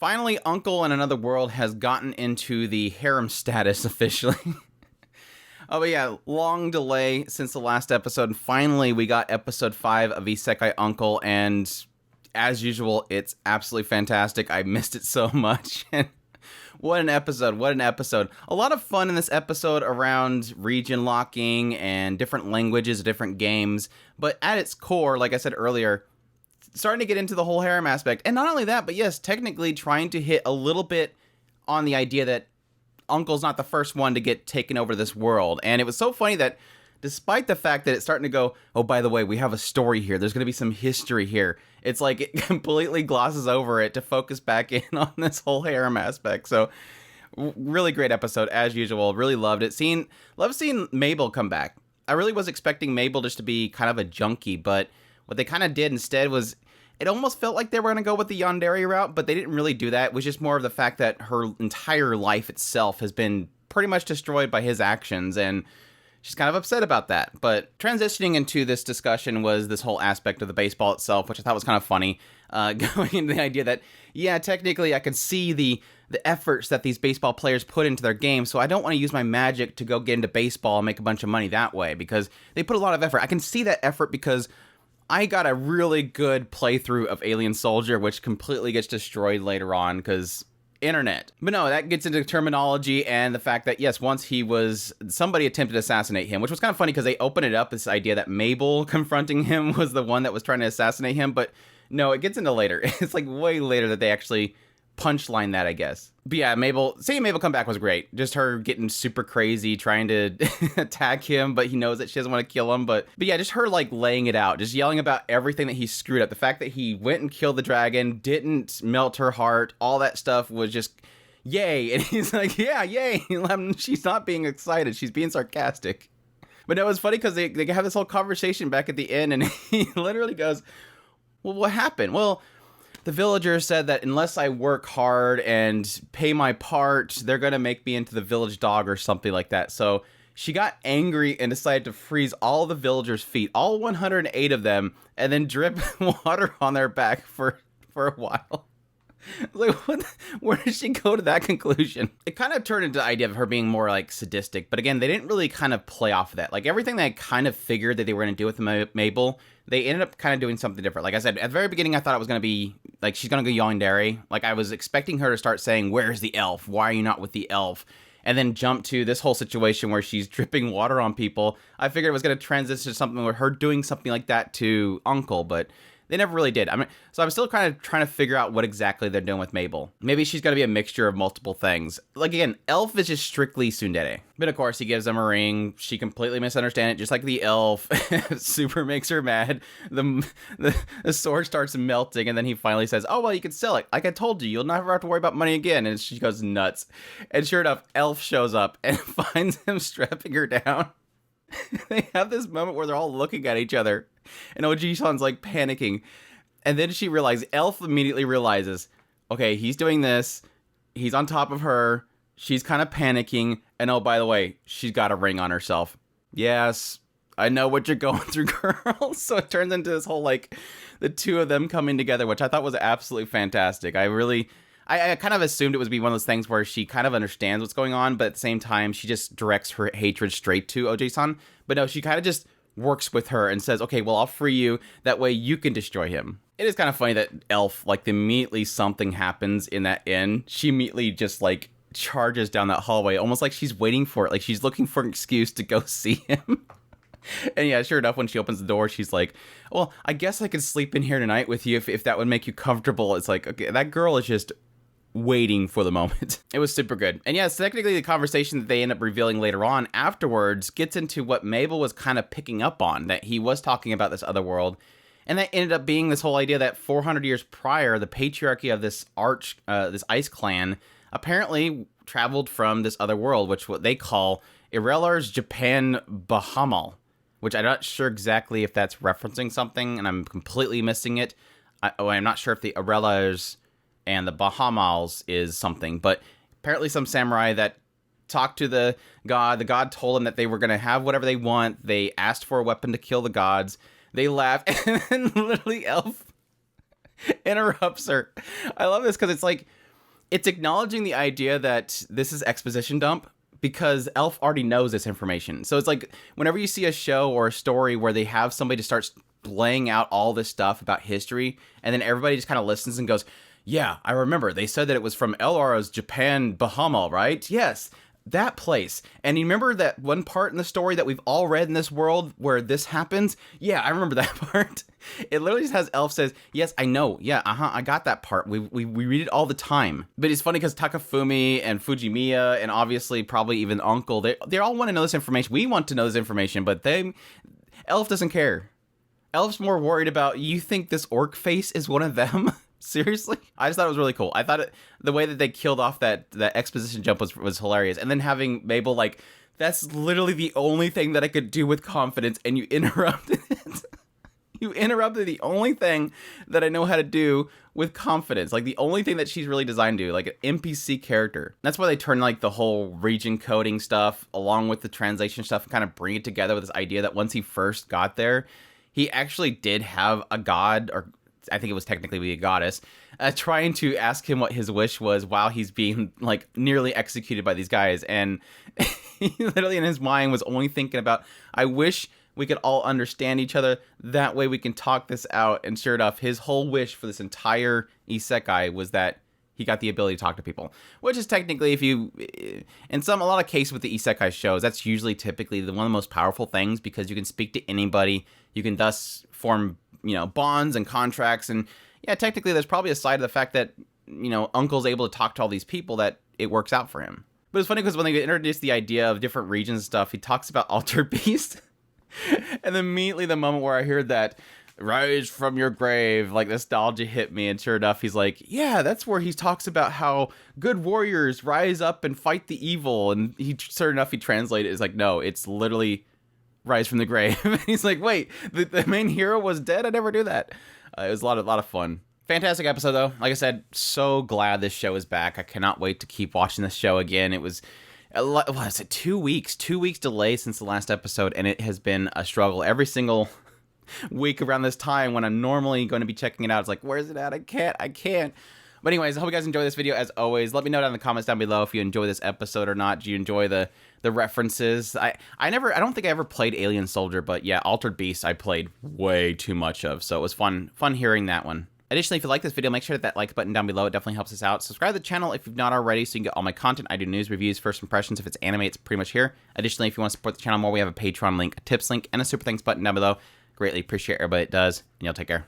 Finally, Uncle in Another World has gotten into the harem status officially. Oh, but yeah, long delay since the last episode, and finally we got episode 5 of Isekai Uncle, and as usual, it's absolutely fantastic. I missed it so much, and what an episode, what an episode. A lot of fun in this episode around region locking and different languages, different games, but at its core, like I said earlier, starting to get into the whole harem aspect. And not only that, but yes, technically trying to hit a little bit on the idea that Uncle's not the first one to get taken over this world. And it was so funny that despite the fact that it's starting to go, oh, by the way, we have a story here, there's going to be some history here, it's like it completely glosses over it to focus back in on this whole harem aspect. So really great episode as usual. Really loved it. Love seeing Mabel come back. I really was expecting Mabel just to be kind of a junkie, but what they kind of did instead was, it almost felt like they were going to go with the yandere route, but they didn't really do that. It was just more of the fact that her entire life itself has been pretty much destroyed by his actions, and she's kind of upset about that. But transitioning into this discussion was this whole aspect of the baseball itself, which I thought was kind of funny, going into the idea that, yeah, technically I could see the efforts that these baseball players put into their game, so I don't want to use my magic to go get into baseball and make a bunch of money that way, because they put a lot of effort. I can see that effort because I got a really good playthrough of Alien Soldier, which completely gets destroyed later on because internet. But no, that gets into terminology and the fact that, yes, once somebody attempted to assassinate him, which was kind of funny because they open it up, this idea that Mabel confronting him was the one that was trying to assassinate him. But no, it gets into later. It's like way later that they actually punchline that, I guess. But yeah, seeing Mabel come back was great. Just her getting super crazy, trying to attack him, but he knows that she doesn't want to kill him. But yeah, just her like laying it out, just yelling about everything that he screwed up. The fact that he went and killed the dragon, didn't melt her heart, all that stuff was just yay. And he's like, yeah, yay. She's not being excited. She's being sarcastic. But no, it was funny because they have this whole conversation back at the end, and he literally goes, well, what happened? Well, the villagers said that unless I work hard and pay my part, they're going to make me into the village dog or something like that. So she got angry and decided to freeze all the villagers' feet, all 108 of them, and then drip water on their back for a while. Like, where did she go to that conclusion? It kind of turned into the idea of her being more like sadistic, but again, they didn't really kind of play off of that. Like everything that I kind of figured that they were going to do with Mabel, they ended up kind of doing something different. Like I said, at the very beginning, I thought it was going to be like she's going to go yandere. Like I was expecting her to start saying, "Where's the elf? Why are you not with the elf?" And then jump to this whole situation where she's dripping water on people. I figured it was going to transition to something with her doing something like that to Uncle, but they never really did. So I'm still kind of trying to figure out what exactly they're doing with Mabel. Maybe she's going to be a mixture of multiple things. Like, again, Elf is just strictly tsundere. But of course, he gives them a ring. She completely misunderstands it, just like the elf. Super makes her mad. The sword starts melting, and then he finally says, oh, well, you can sell it. Like I told you, you'll never have to worry about money again. And she goes nuts. And sure enough, Elf shows up and finds him strapping her down. They have this moment where they're all looking at each other, and Ojisan's like panicking, and then Elf immediately realizes, okay, he's doing this, he's on top of her, she's kind of panicking, and oh, by the way, she's got a ring on herself. Yes, I know what you're going through, girl. So it turns into this whole, like, the two of them coming together, which I thought was absolutely fantastic. I kind of assumed it would be one of those things where she kind of understands what's going on, but at the same time, she just directs her hatred straight to Oji-san. But no, she kind of just works with her and says, okay, well, I'll free you. That way you can destroy him. It is kind of funny that Elf, like, immediately something happens in that inn. She immediately just, like, charges down that hallway, almost like she's waiting for it. Like, she's looking for an excuse to go see him. And yeah, sure enough, when she opens the door, she's like, well, I guess I could sleep in here tonight with you if that would make you comfortable. It's like, okay, that girl is just waiting for the moment. It was super good. And yes, technically the conversation that they end up revealing later on afterwards gets into what Mabel was kind of picking up on, that he was talking about this other world. And that ended up being this whole idea that 400 years prior, the patriarchy of this this ice clan apparently traveled from this other world, which what they call Irelar's Japan Bahamal, which I'm not sure exactly if that's referencing something, and I'm completely missing it. I'm not sure if the Irelar's and the Bahamals is something, but apparently some samurai that talked to the god told them that they were going to have whatever they want. They asked for a weapon to kill the gods. They laughed, and then literally Elf interrupts her. I love this because it's like, It's acknowledging the idea that this is exposition dump because Elf already knows this information. So it's like whenever you see a show or a story where they have somebody to start laying out all this stuff about history, and then everybody just kind of listens and goes, yeah, I remember. They said that it was from Elara's Japan Bahama, right? Yes, that place. And you remember that one part in the story that we've all read in this world where this happens? Yeah, I remember that part. It literally just has Elf says, yes, I know. Yeah, I got that part. We read it all the time. But it's funny because Takafumi and Fujimiya and obviously probably even Uncle, they all want to know this information. We want to know this information, but Elf doesn't care. Elf's more worried about, you think this orc face is one of them? Seriously? I just thought it was really cool. I thought the way that they killed off that exposition jump was hilarious. And then having Mabel like, that's literally the only thing that I could do with confidence, and you interrupted it. You interrupted the only thing that I know how to do with confidence. Like the only thing that she's really designed to do, like an NPC character. That's why they turn like the whole region coding stuff along with the translation stuff and kind of bring it together with this idea that once he first got there, he actually did have a god, or I think it was technically a goddess, trying to ask him what his wish was while he's being like nearly executed by these guys. And he literally in his mind was only thinking about, I wish we could all understand each other. That way we can talk this out. And sure enough, his whole wish for this entire isekai was that he got the ability to talk to people, which is technically, if you, in a lot of cases with the isekai shows, that's usually typically one of the most powerful things because you can speak to anybody. You can thus form, bonds and contracts. And yeah, technically there's probably a side of the fact that, Uncle's able to talk to all these people that it works out for him. But it's funny because when they introduce the idea of different regions and stuff, he talks about Altered Beast. And then immediately the moment where I heard that, rise from your grave, like nostalgia hit me, and sure enough he's like, yeah, that's where he talks about how good warriors rise up and fight the evil. And sure enough he translated it's like, no, it's literally rise from the grave. And he's like, wait, the main hero was dead? I never knew that. It was a lot of fun. Fantastic episode though. Like I said, so glad this show is back. I cannot wait to keep watching this show again. It was 2 weeks delay since the last episode, and it has been a struggle every single week around this time when I'm normally going to be checking it out. It's like, where's it at? I can't. But anyways, I hope you guys enjoy this video. As always, let me know down in the comments down below if you enjoy this episode or not. Do you enjoy the references? I don't think I ever played Alien Soldier, but yeah, Altered Beast I played way too much of, so it was fun hearing that one. Additionally, if you like this video, make sure to hit that like button down below. It definitely helps us out. Subscribe to the channel if you've not already so you can get all my content. I do news, reviews, first impressions. If it's anime, it's pretty much here. Additionally, if you want to support the channel more, we have a Patreon link, a tips link, and a super thanks button down below. Greatly appreciate everybody that does, and y'all take care.